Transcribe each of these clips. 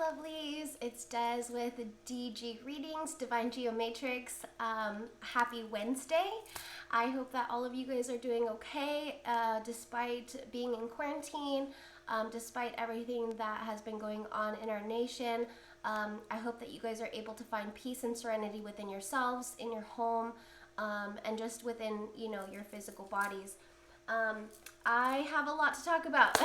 lovelies, it's Des with DG Readings, Divine Geomatrix. Happy Wednesday. I hope that all of you guys are doing okay despite being in quarantine, despite everything that has been going on in our nation. I hope that you guys are able to find peace and serenity within yourselves, in your home, and just within, your physical bodies. I have a lot to talk about.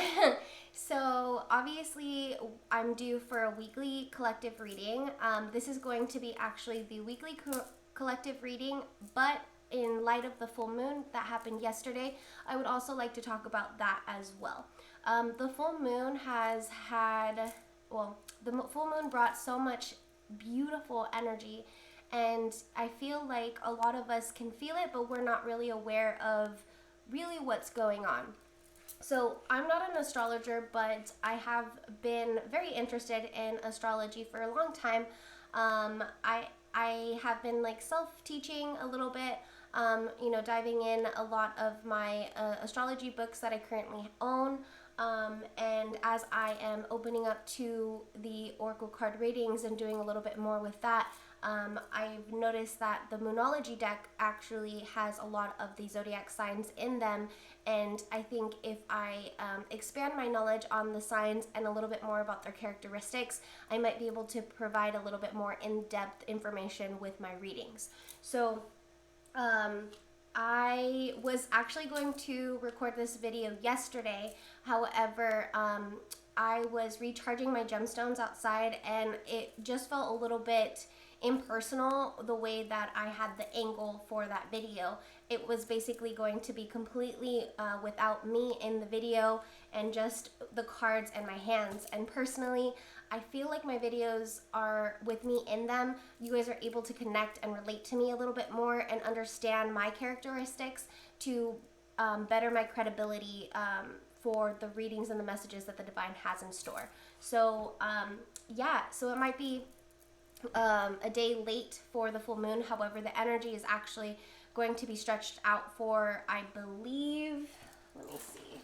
So obviously I'm due for a weekly collective reading. This is going to be actually the weekly collective reading, but in light of the full moon that happened yesterday, I would also like to talk about that as well. The full moon the full moon brought so much beautiful energy, and I feel like a lot of us can feel it, but we're not really aware of really what's going on. So I'm not an astrologer, but I have been very interested in astrology for a long time. I have been self-teaching a little bit, diving in a lot of my astrology books that I currently own. And as I am opening up to the oracle card readings and doing a little bit more with that, I've noticed that the Moonology deck actually has a lot of the zodiac signs in them, and I think if I expand my knowledge on the signs and a little bit more about their characteristics, I might be able to provide a little bit more in-depth information with my readings. So I was actually going to record this video yesterday. However, I was recharging my gemstones outside, and it just felt a little bit impersonal the way that I had the angle for that video. It was basically going to be completely without me in the video and just the cards and my hands. And personally, I feel like my videos are with me in them. You guys are able to connect and relate to me a little bit more and understand my characteristics to better my credibility for the readings and the messages that the divine has in store. So so it might be a day late for the full moon. However, the energy is actually going to be stretched out for, I believe, let me see.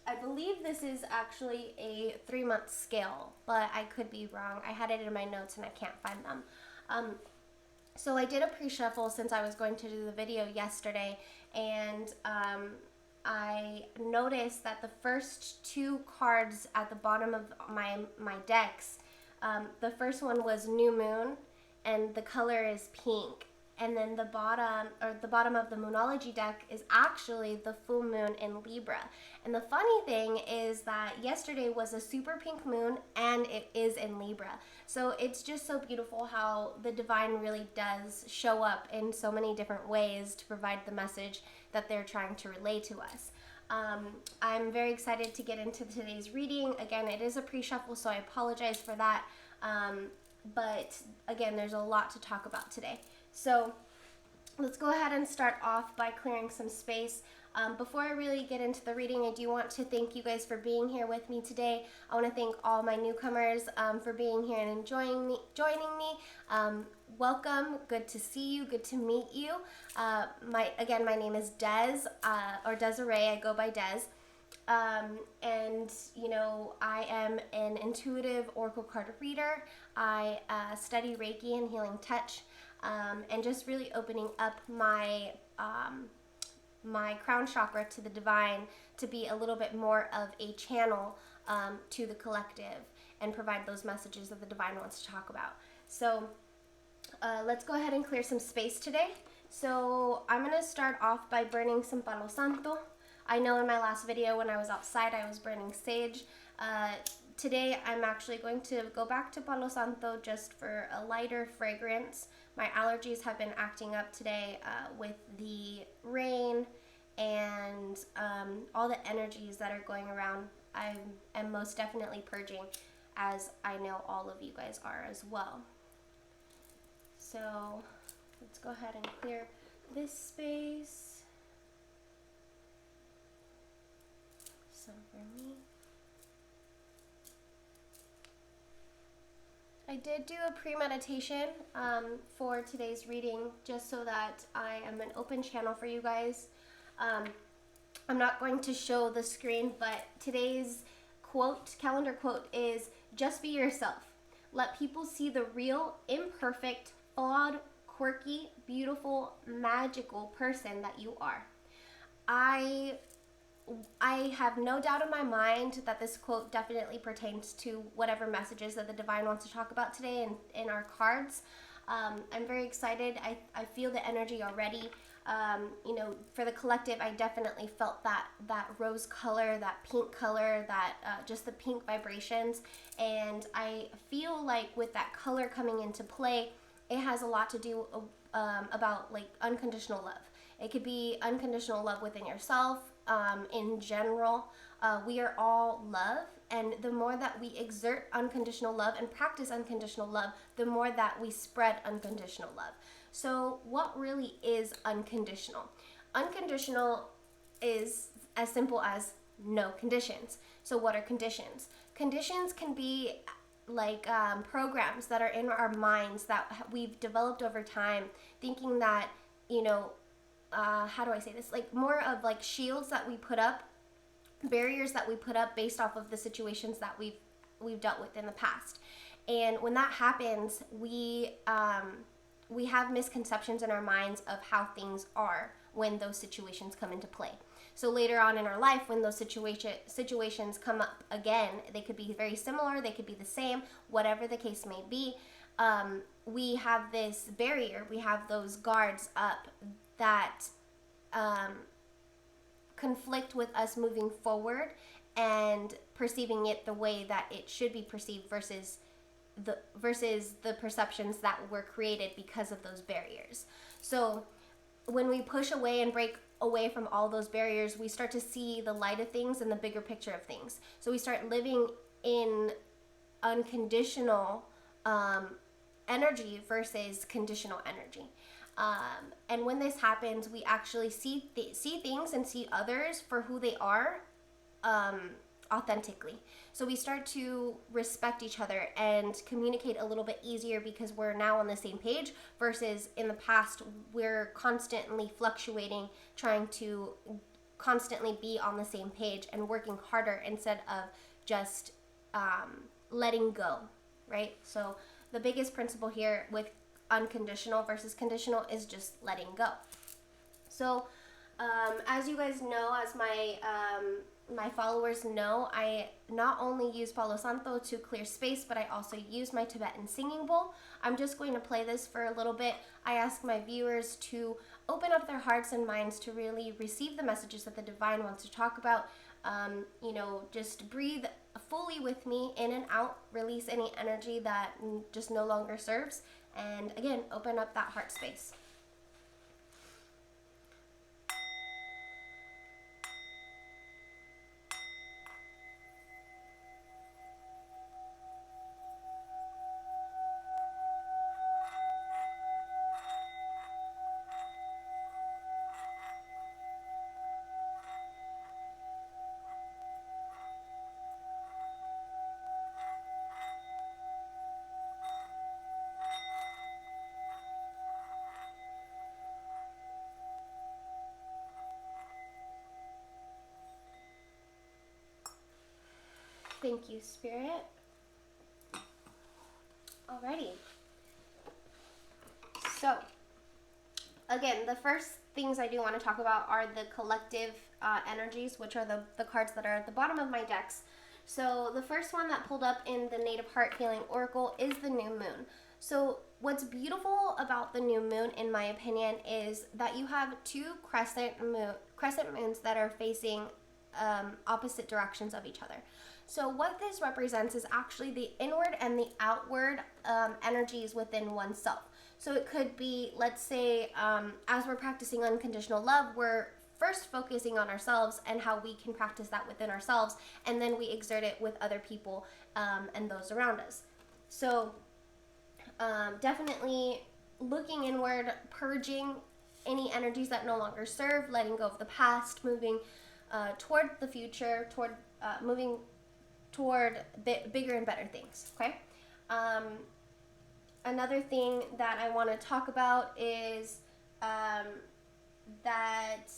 I believe this is actually a 3-month scale, but I could be wrong. I had it in my notes and I can't find them. So I did a pre-shuffle since I was going to do the video yesterday, and I noticed that the first 2 cards at the bottom of my decks, the first one was New Moon, and the color is pink. And then the bottom of the Moonology deck is actually the full moon in Libra. And the funny thing is that yesterday was a super pink moon, and it is in Libra. So it's just so beautiful how the divine really does show up in so many different ways to provide the message that they're trying to relay to us. I'm very excited to get into today's reading. Again, it is a pre-shuffle, so I apologize for that. But again, there's a lot to talk about today. So let's go ahead and start off by clearing some space. Before I really get into the reading, I do want to thank you guys for being here with me today. I want to thank all my newcomers for being here and joining me. Welcome. Good to see you. Good to meet you. My name is Des, or Desiree. I go by Des. And I am an intuitive oracle card reader. I study Reiki and healing touch, and just really opening up my crown chakra to the divine to be a little bit more of a channel to the collective and provide those messages that the divine wants to talk about. So let's go ahead and clear some space today. So I'm going to start off by burning some Palo Santo. I know in my last video when I was outside I was burning sage. Today I'm actually going to go back to Palo Santo just for a lighter fragrance. My allergies have been acting up today with the rain and all the energies that are going around. I am most definitely purging, as I know all of you guys are as well. So let's go ahead and clear this space. Some for me. I did do a pre-meditation for today's reading just so that I am an open channel for you guys. I'm not going to show the screen, but today's calendar quote is, just be yourself. Let people see the real, imperfect, flawed, quirky, beautiful, magical person that you are. I have no doubt in my mind that this quote definitely pertains to whatever messages that the divine wants to talk about today in our cards. I'm very excited. I feel the energy already. For the collective, I definitely felt that rose color, that pink color, that just the pink vibrations. And I feel like with that color coming into play, it has a lot to do about like unconditional love. It could be unconditional love within yourself. In general, we are all love, and the more that we exert unconditional love and practice unconditional love, the more that we spread unconditional love. So what really is unconditional? Unconditional is as simple as no conditions. So what are conditions? Conditions can be like programs that are in our minds that we've developed over time, thinking that, how do I say this? Like more of like shields that we put up, barriers that we put up based off of the situations that we've dealt with in the past. And when that happens, we have misconceptions in our minds of how things are when those situations come into play. So later on in our life, when those situations come up again, they could be very similar, they could be the same, whatever the case may be. We have this barrier, we have those guards up that conflict with us moving forward and perceiving it the way that it should be perceived versus the perceptions that were created because of those barriers. So when we push away and break away from all those barriers, we start to see the light of things and the bigger picture of things. So we start living in unconditional energy versus conditional energy. And when this happens, we actually see things and see others for who they are authentically. So we start to respect each other and communicate a little bit easier because we're now on the same page, versus in the past we're constantly fluctuating, trying to constantly be on the same page and working harder instead of just letting go, right? So the biggest principle here with unconditional versus conditional is just letting go. So as you guys know, as my followers know, I not only use Palo Santo to clear space, but I also use my Tibetan singing bowl. I'm just going to play this for a little bit. I ask my viewers to open up their hearts and minds to really receive the messages that the divine wants to talk about. Just breathe fully with me in and out, release any energy that just no longer serves, and again, open up that heart space. Thank you, Spirit. Alrighty. So, again, the first things I do want to talk about are the collective energies, which are the cards that are at the bottom of my decks. So the first one that pulled up in the Native Heart Healing Oracle is the new moon. So what's beautiful about the new moon, in my opinion, is that you have two crescent moons that are facing opposite directions of each other. So what this represents is actually the inward and the outward energies within oneself. So it could be, let's say, as we're practicing unconditional love, we're first focusing on ourselves and how we can practice that within ourselves, and then we exert it with other people and those around us. So definitely looking inward, purging any energies that no longer serve, letting go of the past, moving toward the future, moving toward bigger and better things, okay? Another thing that I want to talk about is that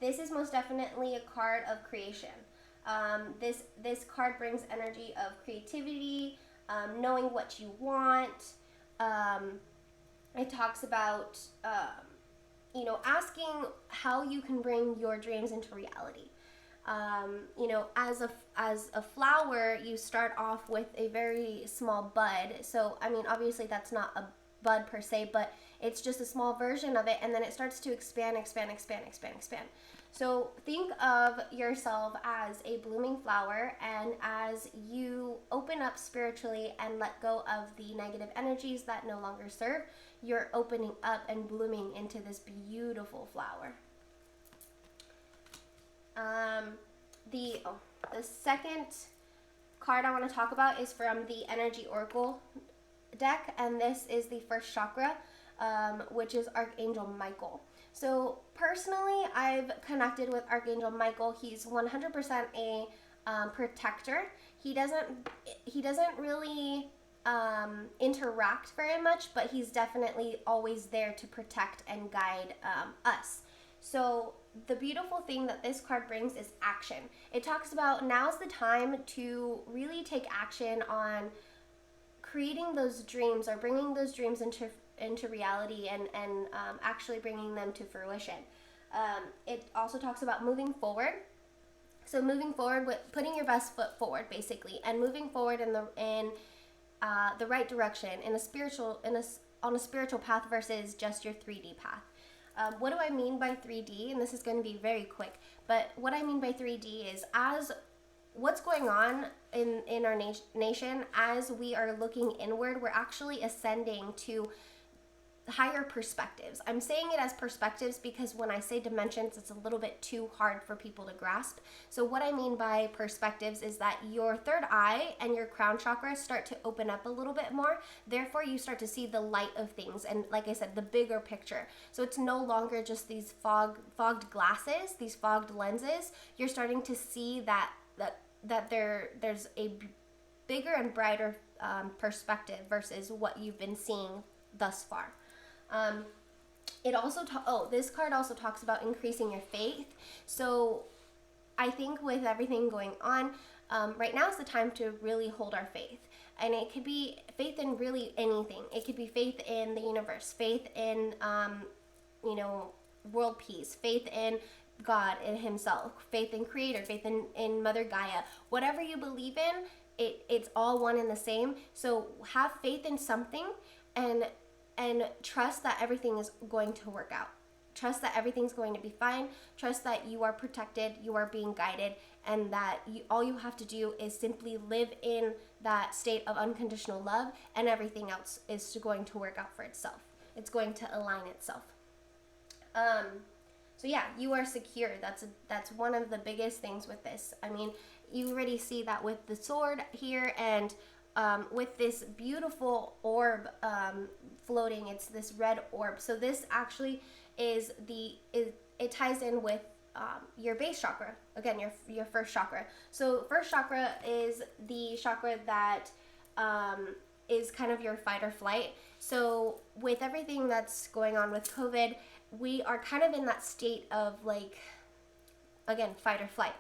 this is most definitely a card of creation. This card brings energy of creativity, knowing what you want. It talks about asking how you can bring your dreams into reality. As a flower, you start off with a very small bud. So, I mean, obviously that's not a bud per se, but it's just a small version of it, and then it starts to expand. So think of yourself as a blooming flower, and as you open up spiritually and let go of the negative energies that no longer serve, you're opening up and blooming into this beautiful flower. The second card I want to talk about is from the Energy Oracle deck, and this is the first chakra, which is Archangel Michael. So personally, I've connected with Archangel Michael. He's 100% a protector. He doesn't really interact very much, but he's definitely always there to protect and guide us. So the beautiful thing that this card brings is action. It talks about now's the time to really take action on creating those dreams, or bringing those dreams into reality, and actually bringing them to fruition. It also talks about moving forward. So moving forward with putting your best foot forward, basically, and moving forward in the right direction, on a spiritual path versus just your 3D path. What do I mean by 3D? And this is going to be very quick, but what I mean by 3D is, as what's going on in our nation, as we are looking inward, we're actually ascending to higher perspectives. I'm saying it as perspectives because when I say dimensions, it's a little bit too hard for people to grasp. So what I mean by perspectives is that your third eye and your crown chakra start to open up a little bit more. Therefore, you start to see the light of things, and like I said, the bigger picture. So it's no longer just these fogged glasses, these fogged lenses. You're starting to see that there's a bigger and brighter perspective versus what you've been seeing thus far. It also this card also talks about increasing your faith. So I think with everything going on, right now is the time to really hold our faith. And it could be faith in really anything. It could be faith in the universe, faith in world peace, faith in God in himself, faith in creator, faith in Mother Gaia. Whatever you believe in, it's all one and the same. So have faith in something, and trust that everything is going to work out. Trust that everything's going to be fine. Trust that you are protected, you are being guided, and that all you have to do is simply live in that state of unconditional love, and everything else is going to work out for itself. It's going to align itself. So yeah, you are secure. That's one of the biggest things with this. I mean, you already see that with the sword here, and with this beautiful orb floating. It's this red orb. So this actually it ties in with your base chakra. Again, your first chakra. So first chakra is the chakra that is kind of your fight or flight. So with everything that's going on with COVID, we are kind of in that state of again, fight or flight.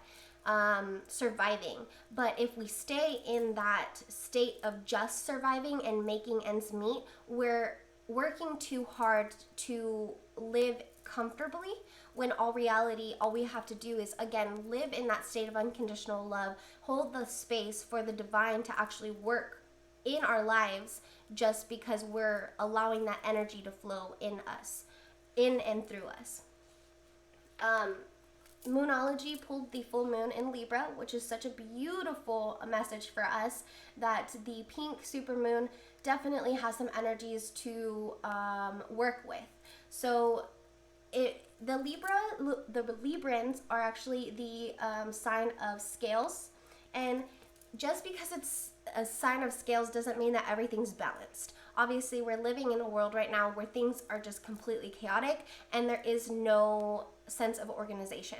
Surviving. But if we stay in that state of just surviving and making ends meet, we're working too hard to live comfortably, when all reality, all we have to do is, again, live in that state of unconditional love, hold the space for the divine to actually work in our lives, just because we're allowing that energy to flow in us, in and through us. Moonology pulled the full moon in Libra, which is such a beautiful message for us, that the pink supermoon definitely has some energies to work with. So the Librans are actually the sign of scales, and just because it's a sign of scales doesn't mean that everything's balanced. Obviously, we're living in a world right now where things are just completely chaotic, and there is no sense of organization.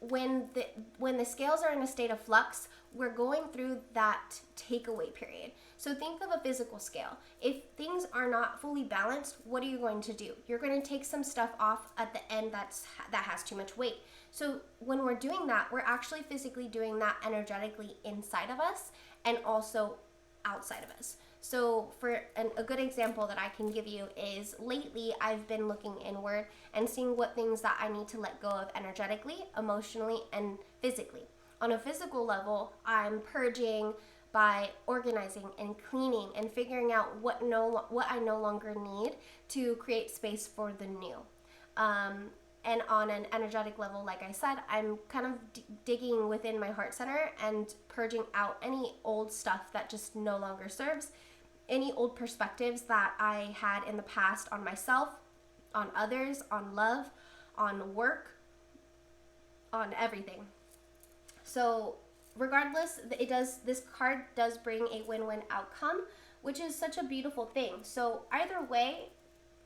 When the scales are in a state of flux, we're going through that takeaway period. So think of a physical scale. If things are not fully balanced, what are you going to do? You're going to take some stuff off at the end that has too much weight. So when we're doing that, we're actually physically doing that energetically inside of us and also outside of us. So for a good example that I can give you is lately I've been looking inward and seeing what things that I need to let go of energetically, emotionally, and physically. On a physical level, I'm purging by organizing and cleaning and figuring out what I no longer need to create space for the new. And on an energetic level, like I said, I'm kind of digging within my heart center and purging out any old stuff that just no longer serves, any old perspectives that I had in the past on myself, on others, on love, on work, on everything. So regardless, this card does bring a win-win outcome, which is such a beautiful thing. So either way,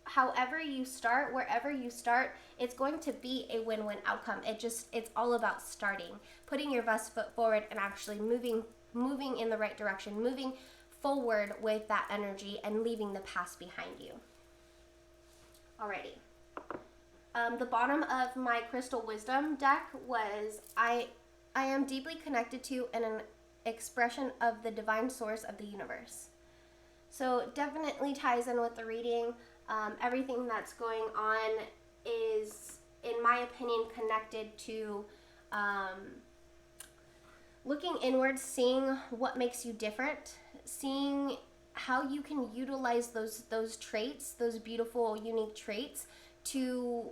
however you start, wherever you start, it's going to be a win-win outcome. It's all about starting, putting your best foot forward and actually moving in the right direction, moving forward with that energy and leaving the past behind you. Alrighty. The bottom of my crystal wisdom deck was I am deeply connected to and an expression of the divine source of the universe. So it definitely ties in with the reading. Everything that's going on is, in my opinion, connected to looking inward, seeing what makes you different, seeing how you can utilize those traits, those beautiful, unique traits, to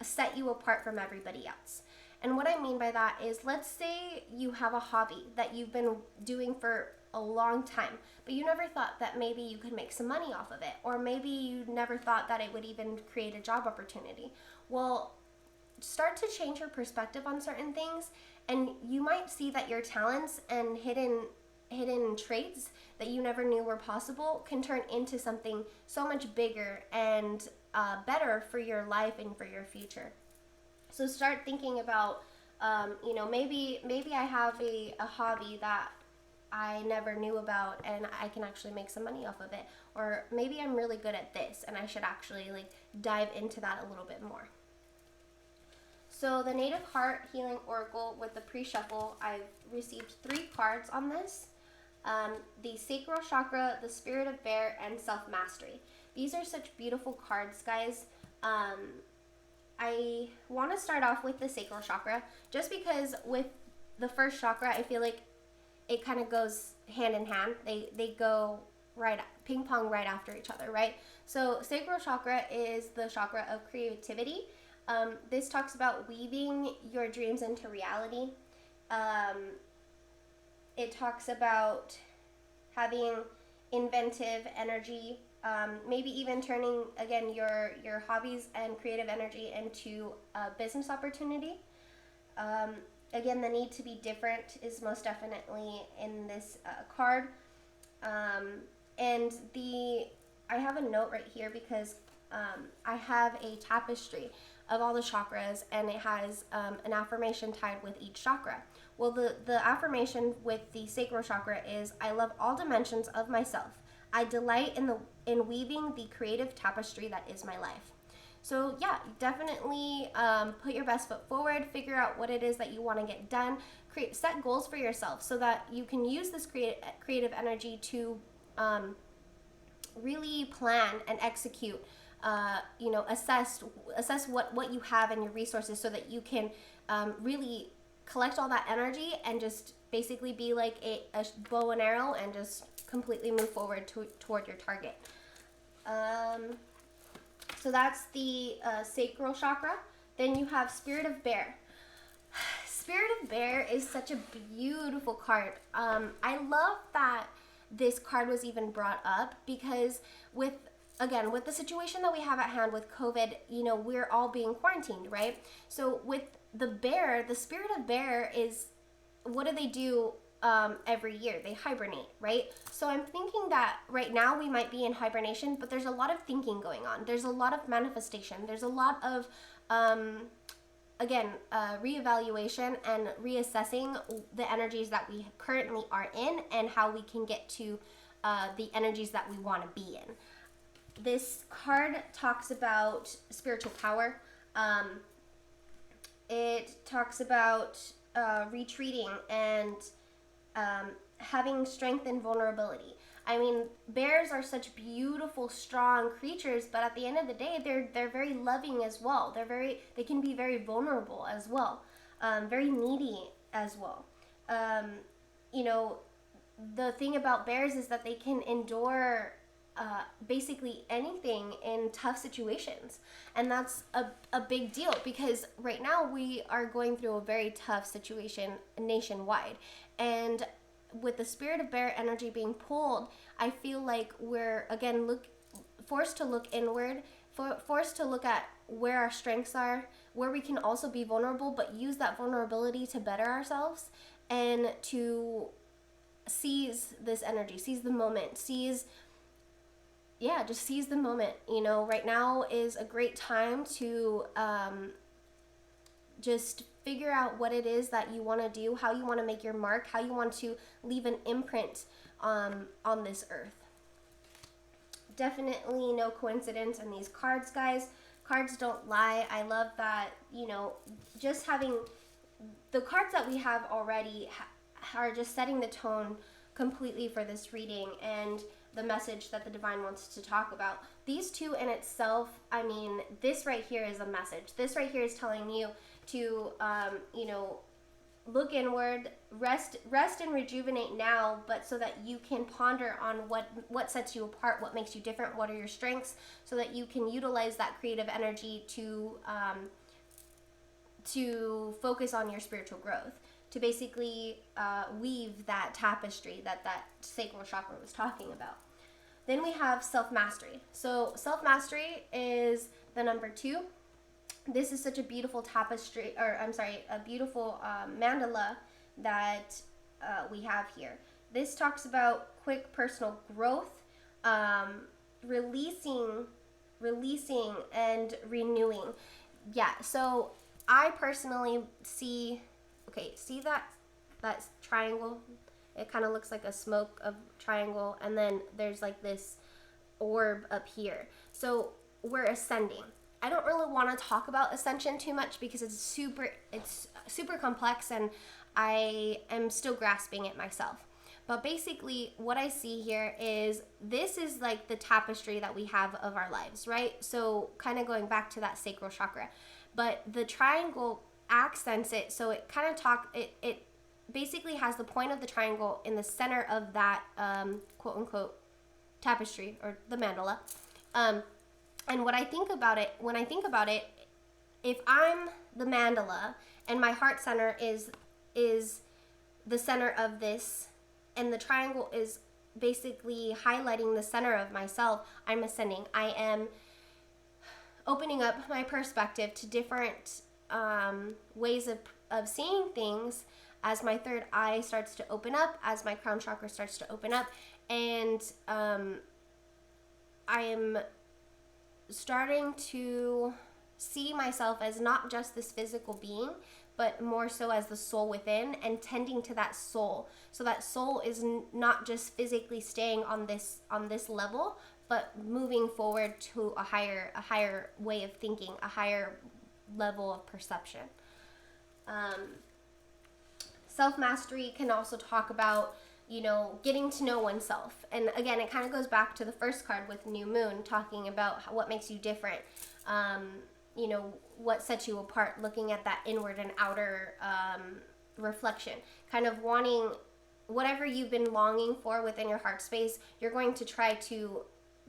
set you apart from everybody else. And what I mean by that is, let's say you have a hobby that you've been doing for a long time, but you never thought that maybe you could make some money off of it, or maybe you never thought that it would even create a job opportunity. Well, start to change your perspective on certain things, and you might see that your talents and hidden traits that you never knew were possible can turn into something so much bigger and better for your life and for your future. So start thinking about, maybe I have a hobby that I never knew about and I can actually make some money off of it. Or maybe I'm really good at this and I should actually dive into that a little bit more. So the Native Heart Healing Oracle with the pre-shuffle, I've received 3 cards on this. The Sacral Chakra, the Spirit of Bear, and Self-Mastery. These are such beautiful cards, guys. I want to start off with the Sacral Chakra just because with the first chakra, I feel like it kind of goes hand in hand. They go ping pong right after each other, right? So Sacral Chakra is the chakra of creativity. This talks about weaving your dreams into reality. It talks about having inventive energy, maybe even turning, again, your hobbies and creative energy into a business opportunity. Again, the need to be different is most definitely in this card. And I have a note right here because I have a tapestry of all the chakras, and it has an affirmation tied with each chakra. Well, the affirmation with the sacral chakra is, I love all dimensions of myself. I delight in weaving the creative tapestry that is my life. So yeah, definitely put your best foot forward, figure out what it is that you want to get done, set goals for yourself so that you can use this creative energy to really plan and execute, assess what you have and your resources so that you can really collect all that energy and just basically be like a bow and arrow and just completely move forward toward your target. So that's the sacral chakra. Then you have Spirit of Bear. Spirit of Bear is such a beautiful card. I love that this card was even brought up because with the situation that we have at hand with COVID, we're all being quarantined, right? So with the bear, the Spirit of Bear is, what do they do every year? They hibernate, right? So I'm thinking that right now we might be in hibernation, but there's a lot of thinking going on. There's a lot of manifestation. There's a lot of again, reevaluation and reassessing the energies that we currently are in and how we can get to the energies that we want to be in. This card talks about spiritual power. It talks about retreating and having strength and vulnerability. I mean, bears are such beautiful, strong creatures, but at the end of the day, they're very loving as well. They can be very vulnerable as well, very needy as well. You know, the thing about bears is that they can endure basically anything in tough situations, and that's a big deal, because right now we are going through a very tough situation nationwide, and with the spirit of bear energy being pulled, I feel like we're again forced to look inward, forced to look at where our strengths are, where we can also be vulnerable, but use that vulnerability to better ourselves and to seize this energy, seize the moment, just seize the moment. You know, right now is a great time to just figure out what it is that you want to do, how you want to make your mark, how you want to leave an imprint on this earth. Definitely no coincidence in these cards, guys. Cards don't lie. I love that, you know, just having the cards that we have already are just setting the tone completely for this reading and the message that the divine wants to talk about. These two in itself, I mean, this right here is a message. This right here is telling you to, you know, look inward, rest and rejuvenate now, but so that you can ponder on what sets you apart, what makes you different, what are your strengths, so that you can utilize that creative energy to focus on your spiritual growth, to basically weave that tapestry that sacral chakra was talking about. Then we have self-mastery. So self-mastery is the number 2. This is such a beautiful tapestry, or I'm sorry, a beautiful mandala that we have here. This talks about quick personal growth, releasing and renewing. Yeah, so I personally see that triangle? It kind of looks like a smoke of triangle, and then there's like this orb up here. So we're ascending. I don't really want to talk about ascension too much because it's super complex, and I am still grasping it myself. But basically what I see here is this is like the tapestry that we have of our lives, right? So kind of going back to that sacral chakra, but the triangle accents it, so it kind of it basically has the point of the triangle in the center of that quote unquote tapestry, or the mandala. And when I think about it, if I'm the mandala and my heart center is the center of this, and the triangle is basically highlighting the center of myself, I'm ascending. I am opening up my perspective to different ways of seeing things as my third eye starts to open up, as my crown chakra starts to open up, and I am starting to see myself as not just this physical being, but more so as the soul within, and tending to that soul. So that soul is not just physically staying on this level, but moving forward to a higher way of thinking, a higher level of perception. Self-mastery can also talk about, you know, getting to know oneself. And again, it kind of goes back to the first card with New Moon, talking about what makes you different, you know, what sets you apart, looking at that inward and outer reflection, kind of wanting whatever you've been longing for within your heart space. You're going to try to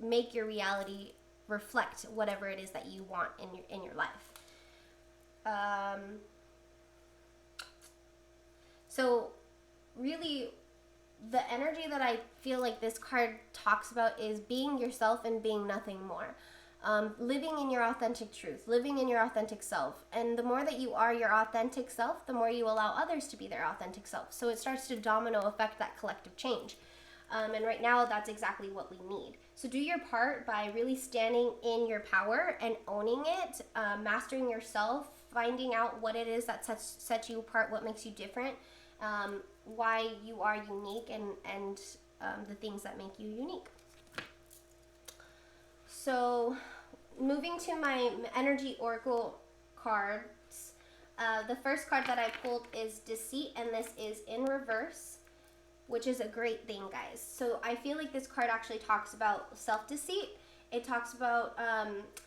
make your reality reflect whatever it is that you want in your life. So really, the energy that I feel like this card talks about is being yourself and being nothing more. Living in your authentic truth, living in your authentic self. And the more that you are your authentic self, the more you allow others to be their authentic self. So it starts to domino affect that collective change. And right now, that's exactly what we need. So do your part by really standing in your power and owning it, mastering yourself, finding out what it is that sets you apart, what makes you different, why you are unique, and the things that make you unique. So moving to my energy oracle cards, the first card that I pulled is Deceit, and this is in reverse, which is a great thing, guys. So I feel like this card actually talks about self-deceit. It talks about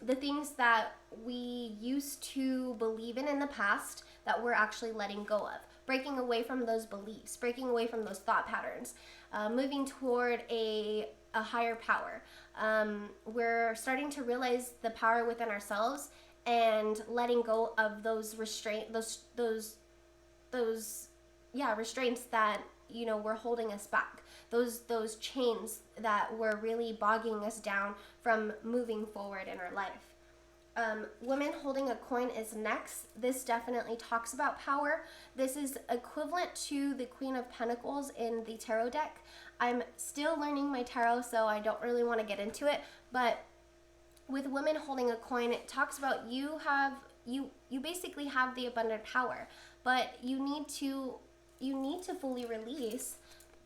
the things that we used to believe in the past that we're actually letting go of, breaking away from those beliefs, breaking away from those thought patterns, moving toward a higher power. We're starting to realize the power within ourselves and letting go of those restraints that, you know, were holding us back. Those chains that were really bogging us down from moving forward in our life. Women holding a coin is next. This definitely talks about power. This is equivalent to the Queen of Pentacles in the tarot deck. I'm still learning my tarot, so I don't really want to get into it, but with women holding a coin, it talks about you basically have the abundant power, but you need to fully release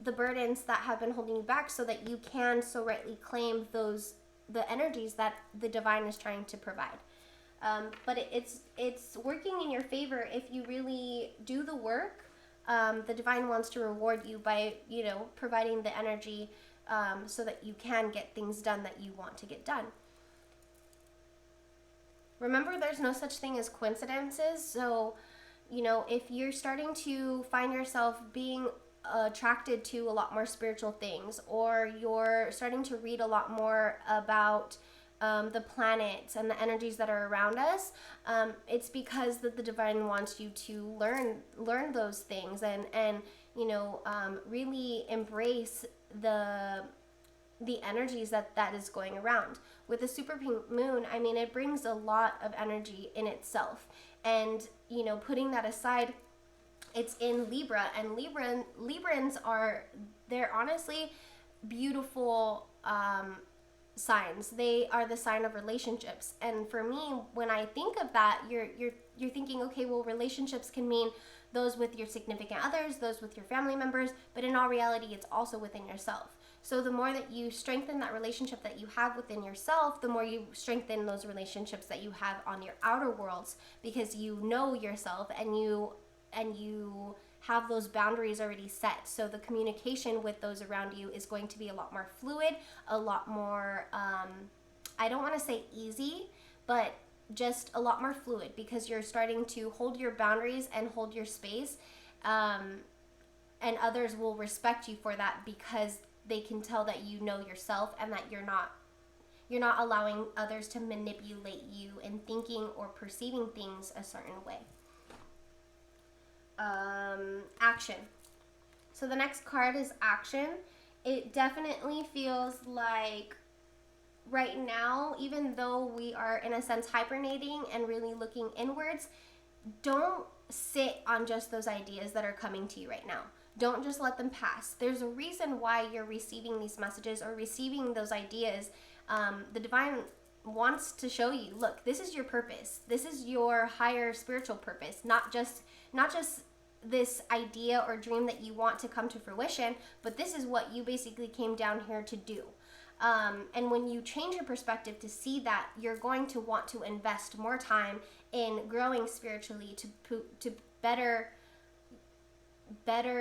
the burdens that have been holding you back so that you can so rightly claim the energies that the divine is trying to provide. But it's working in your favor if you really do the work. The divine wants to reward you by, you know, providing the energy so that you can get things done that you want to get done. Remember, there's no such thing as coincidences. So, you know, if you're starting to find yourself being attracted to a lot more spiritual things, or you're starting to read a lot more about the planets and the energies that are around us, it's because that the divine wants you to learn those things and you know, really embrace the energies that is going around. With the super pink moon, I mean, it brings a lot of energy in itself, and you know, putting that aside, it's in Libra, and Librans they're honestly beautiful signs. They are the sign of relationships, and for me, when I think of that, you're thinking, okay, well, relationships can mean those with your significant others, those with your family members, but in all reality, it's also within yourself. So the more that you strengthen that relationship that you have within yourself, the more you strengthen those relationships that you have on your outer worlds, because you know yourself and you have those boundaries already set. So the communication with those around you is going to be a lot more fluid, a lot more, I don't want to say easy, but just a lot more fluid, because you're starting to hold your boundaries and hold your space, and others will respect you for that, because they can tell that you know yourself and that you're not allowing others to manipulate you in thinking or perceiving things a certain way. Action. So the next card is action. It definitely feels like right now, even though we are in a sense hibernating and really looking inwards, don't sit on just those ideas that are coming to you right now. Don't just let them pass. There's a reason why you're receiving these messages or receiving those ideas. The divine wants to show you, look, this is your purpose. This is your higher spiritual purpose, not just this idea or dream that you want to come to fruition, but this is what you basically came down here to do. And when you change your perspective to see that, you're going to want to invest more time in growing spiritually to better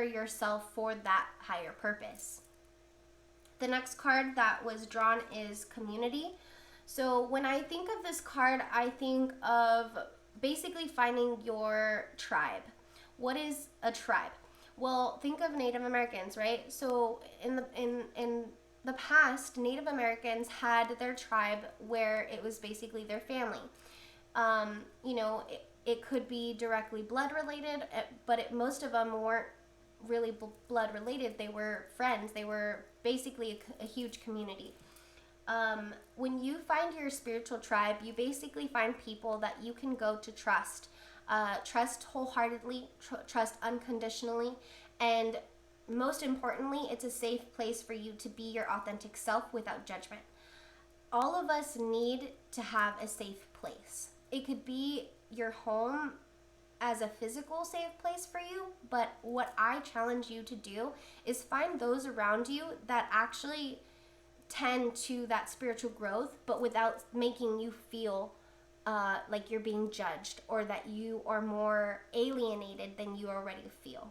yourself for that higher purpose. The next card that was drawn is community. So when I think of this card, I think of basically finding your tribe. What is a tribe? Well, think of Native Americans, right? So in the past, Native Americans had their tribe where it was basically their family. You know, it could be directly blood related, but most of them weren't really blood related. They were friends. They were basically a huge community. When you find your spiritual tribe, you basically find people that you can go to trust. Trust wholeheartedly, trust unconditionally, and most importantly, it's a safe place for you to be your authentic self without judgment. All of us need to have a safe place. It could be your home as a physical safe place for you, but what I challenge you to do is find those around you that actually tend to that spiritual growth, but without making you feel like you're being judged or that you are more alienated than you already feel.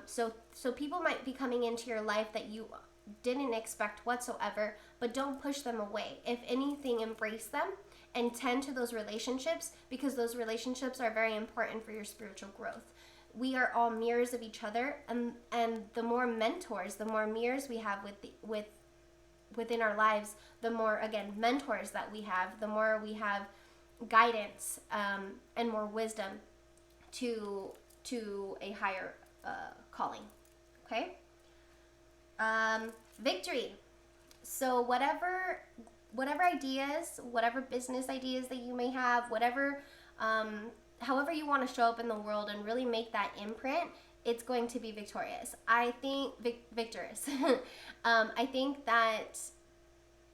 So people might be coming into your life that you didn't expect whatsoever, but don't push them away. If anything, embrace them and tend to those relationships, because those relationships are very important for your spiritual growth. We are all mirrors of each other, and the more mentors, the more mirrors we have within our lives, the more, again, mentors that we have, the more we have guidance and more wisdom to a higher calling. Okay. Victory. So whatever ideas, whatever business ideas that you may have, whatever however you want to show up in the world and really make that imprint, it's going to be victorious. I think victorious. I think that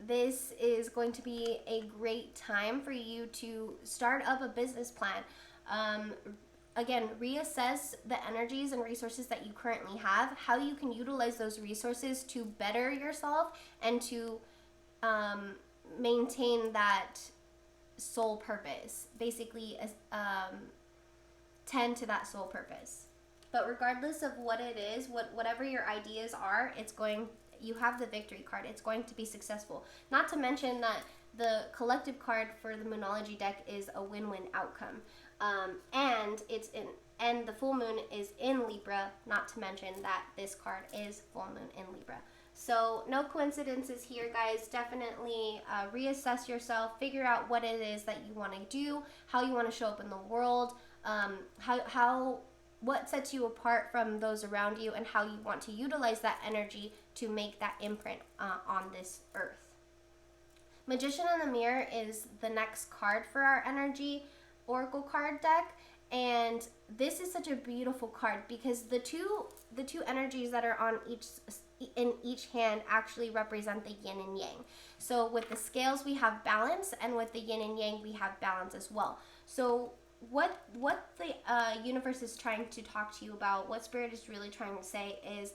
this is going to be a great time for you to start up a business plan. Again, reassess the energies and resources that you currently have, how you can utilize those resources to better yourself and to maintain that soul purpose. Basically, tend to that soul purpose. But regardless of what it is, whatever your ideas are, you have the victory card. It's going to be successful. Not to mention that the collective card for the Moonology deck is a win-win outcome. And the full moon is in Libra, not to mention that this card is full moon in Libra. So no coincidences here, guys. Definitely reassess yourself, figure out what it is that you want to do, how you want to show up in the world, what sets you apart from those around you, and how you want to utilize that energy to make that imprint on this earth. Magician in the Mirror is the next card for our energy oracle card deck, and this is such a beautiful card because the two energies that are on each hand actually represent the yin and yang. So with the scales we have balance, and with the yin and yang we have balance as well. So what the universe is trying to talk to you about, what Spirit is really trying to say is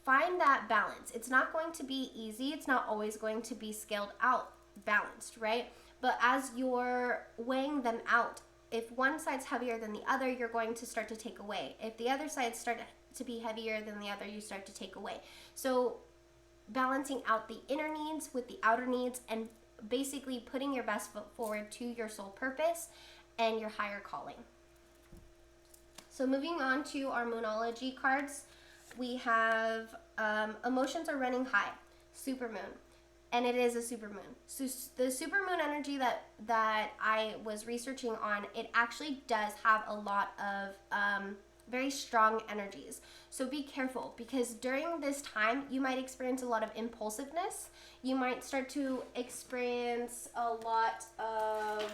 find that balance. It's not going to be easy. It's not always going to be scaled out balanced, right? But as you're weighing them out, if one side's heavier than the other, you're going to start to take away. If the other side starts to be heavier than the other, you start to take away. So balancing out the inner needs with the outer needs, and basically putting your best foot forward to your soul purpose and your higher calling. So moving on to our Moonology cards, we have emotions are running high, supermoon. And it is a supermoon. So the supermoon energy that I was researching on, it actually does have a lot of very strong energies. So be careful, because during this time, you might experience a lot of impulsiveness. You might start to experience a lot of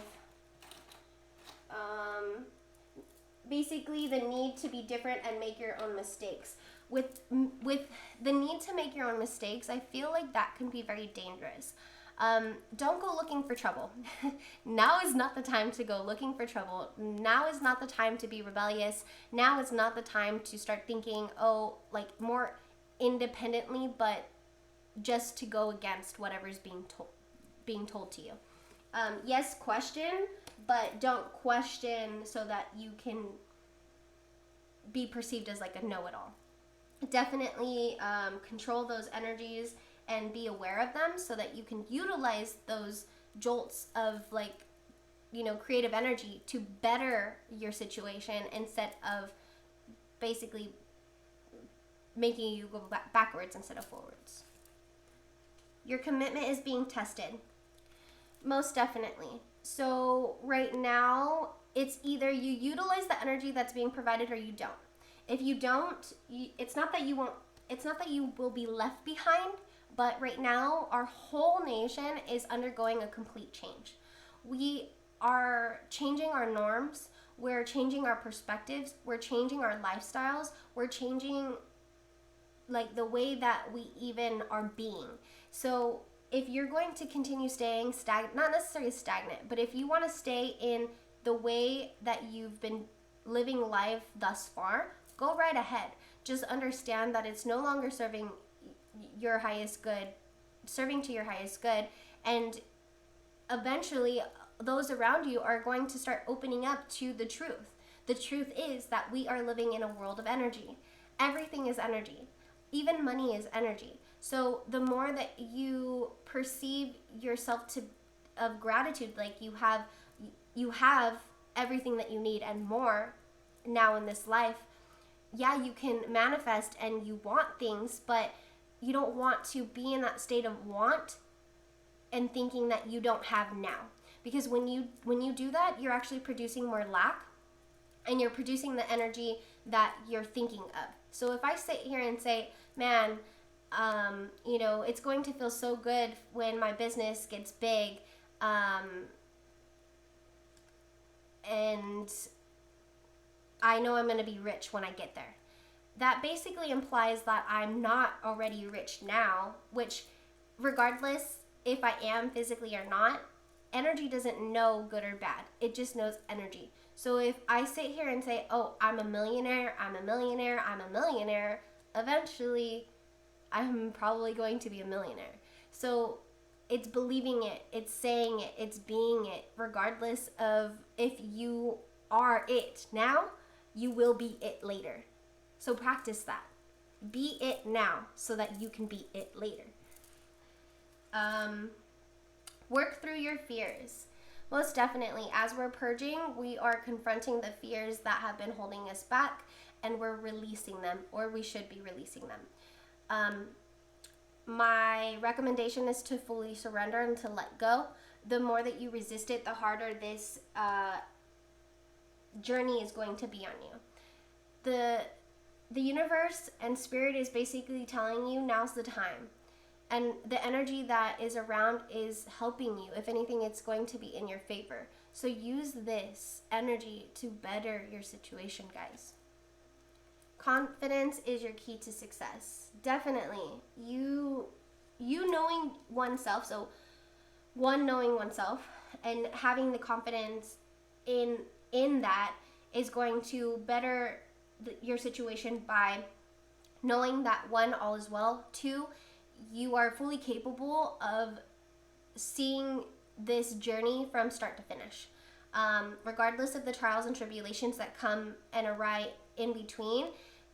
basically the need to be different and make your own mistakes. With the need to make your own mistakes, I feel like that can be very dangerous. Don't go looking for trouble. Now is not the time to go looking for trouble. Now is not the time to be rebellious. Now is not the time to start thinking, like more independently, but just to go against whatever's being told to you. Yes, question, but don't question so that you can be perceived as like a know-it-all. Definitely control those energies and be aware of them so that you can utilize those jolts of creative energy to better your situation instead of basically making you go backwards instead of forwards. Your commitment is being tested. Most definitely. So right now, it's either you utilize the energy that's being provided or you don't. If you don't, it's not that you will be left behind, but right now our whole nation is undergoing a complete change. We are changing our norms, we're changing our perspectives, we're changing our lifestyles, we're changing the way that we even are being. So if you're going to continue staying stagnant, not necessarily stagnant, but if you want to stay in the way that you've been living life thus far, go right ahead. Just understand that it's no longer serving your highest good, serving to your highest good, and eventually those around you are going to start opening up to the truth. The truth is that we are living in a world of energy. Everything is energy. Even money is energy. So the more that you perceive yourself to of gratitude, like you have everything that you need and more now in this life, yeah, you can manifest and you want things, but you don't want to be in that state of want and thinking that you don't have now. Because when you do that, you're actually producing more lack, and you're producing the energy that you're thinking of. So if I sit here and say, man, it's going to feel so good when my business gets big, and I know I'm going to be rich when I get there. That basically implies that I'm not already rich now, which regardless if I am physically or not, energy doesn't know good or bad. It just knows energy. So if I sit here and say, oh, I'm a millionaire, eventually I'm probably going to be a millionaire. So it's believing it, it's saying it, it's being it. Regardless of if you are it now, you will be it later. So practice that. Be it now so that you can be it later. Work through your fears. Most definitely, as we're purging, we are confronting the fears that have been holding us back, and we're releasing them, or we should be releasing them. My recommendation is to fully surrender and to let go. The more that you resist it, the harder this journey is going to be on you. The universe and spirit is basically telling you now's the time. And the energy that is around is helping you. If anything, it's going to be in your favor. So use this energy to better your situation, guys. Confidence is your key to success. Definitely. You knowing oneself, so knowing oneself and having the confidence in that is going to better your situation by knowing that, one, all is well, two, you are fully capable of seeing this journey from start to finish. Regardless of the trials and tribulations that come and arise in between,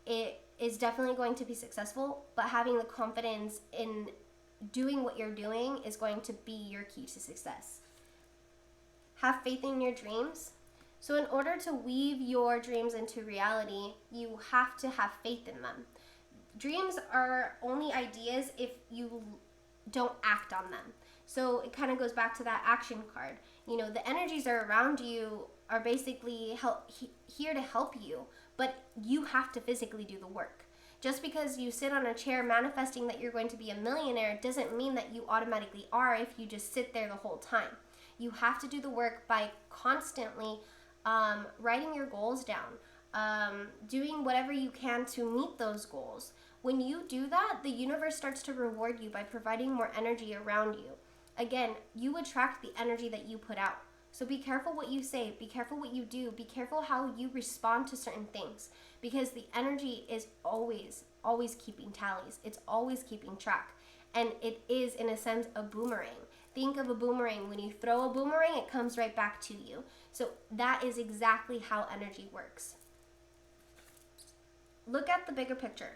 it is definitely going to be successful, but having the confidence in doing what you're doing is going to be your key to success. Have faith in your dreams. So in order to weave your dreams into reality, you have to have faith in them. Dreams are only ideas if you don't act on them. So it kind of goes back to that action card. The energies are around you are basically here to help you, but you have to physically do the work. Just because you sit on a chair manifesting that you're going to be a millionaire doesn't mean that you automatically are if you just sit there the whole time. You have to do the work by constantly writing your goals down, doing whatever you can to meet those goals. When you do that, the universe starts to reward you by providing more energy around you. Again, you attract the energy that you put out. So be careful what you say, be careful what you do, be careful how you respond to certain things, because the energy is always keeping tallies. It's always keeping track. And it is, in a sense, a boomerang. Think of a boomerang. When you throw a boomerang, it comes right back to you. So that is exactly how energy works. Look at the bigger picture.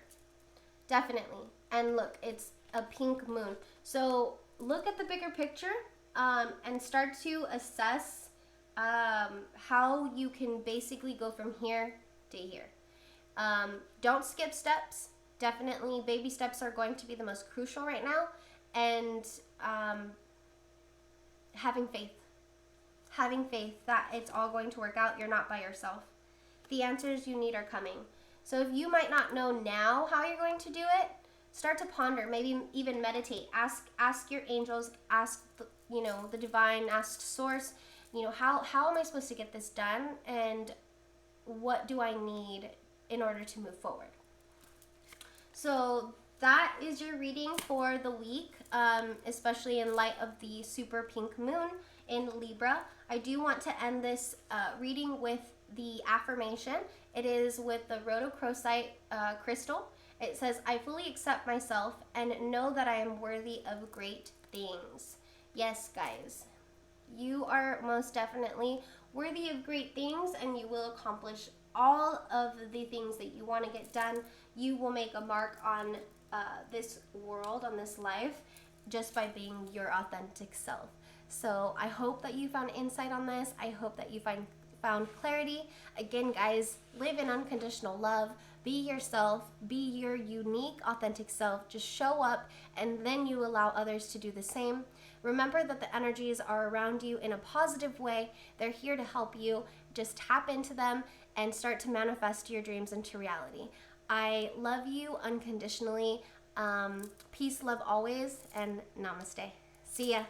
Definitely. And look, it's a pink moon. So look at the bigger picture and start to assess how you can basically go from here to here. Don't skip steps. Definitely baby steps are going to be the most crucial right now. And having faith. Having faith that it's all going to work out. You're not by yourself. The answers you need are coming. So if you might not know now how you're going to do it, start to ponder, maybe even meditate. Ask your angels, ask the divine, ask source, how am I supposed to get this done, and what do I need in order to move forward? So that is your reading for the week, especially in light of the super pink moon. in Libra. I do want to end this reading with the affirmation. It is with the rhodochrosite crystal. It says, I fully accept myself and know that I am worthy of great things. Yes, guys, you are most definitely worthy of great things, and you will accomplish all of the things that you want to get done. You will make a mark on this world, on this life, just by being your authentic self. So I hope that you found insight on this. I hope that you found clarity. Again, guys, live in unconditional love. Be yourself. Be your unique, authentic self. Just show up, and then you allow others to do the same. Remember that the energies are around you in a positive way. They're here to help you. Just tap into them and start to manifest your dreams into reality. I love you unconditionally. Peace, love always, and namaste. See ya.